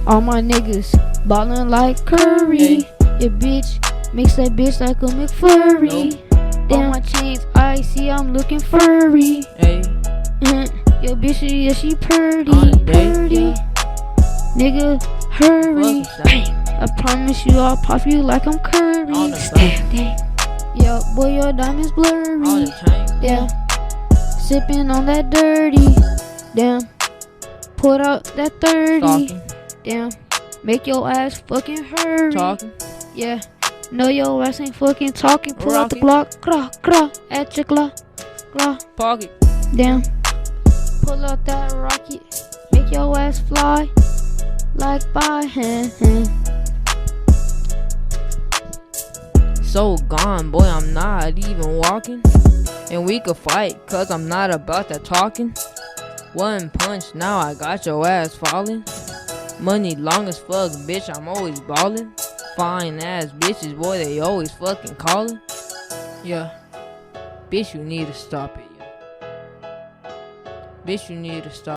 All my niggas ballin' like Curry. Your bitch makes that bitch like a McFlurry. Damn, my chains icy, I'm looking furry. Your bitch, yeah, she purty. Nigga, hurry. I promise you, I'll pop you like I'm Curry. Damn. Yo, boy, your diamonds blurry. Yeah, sipping on that dirty. Damn, put out that 30. Damn, make your ass fucking hurry. Yeah, no, your ass ain't fucking talking. Pull out the Glock, gra, at your Glock. Pocket. Damn, pull out that rocket, make your ass fly like by hand. So gone, boy, I'm not even walking. And we could fight, cause I'm not about that talking. One punch, now I got your ass falling. Money long as fuck, bitch, I'm always ballin'. Fine ass bitches, boy, they always fucking callin'. Yeah, bitch, you need to stop it, yeah. Bitch, you need to stop.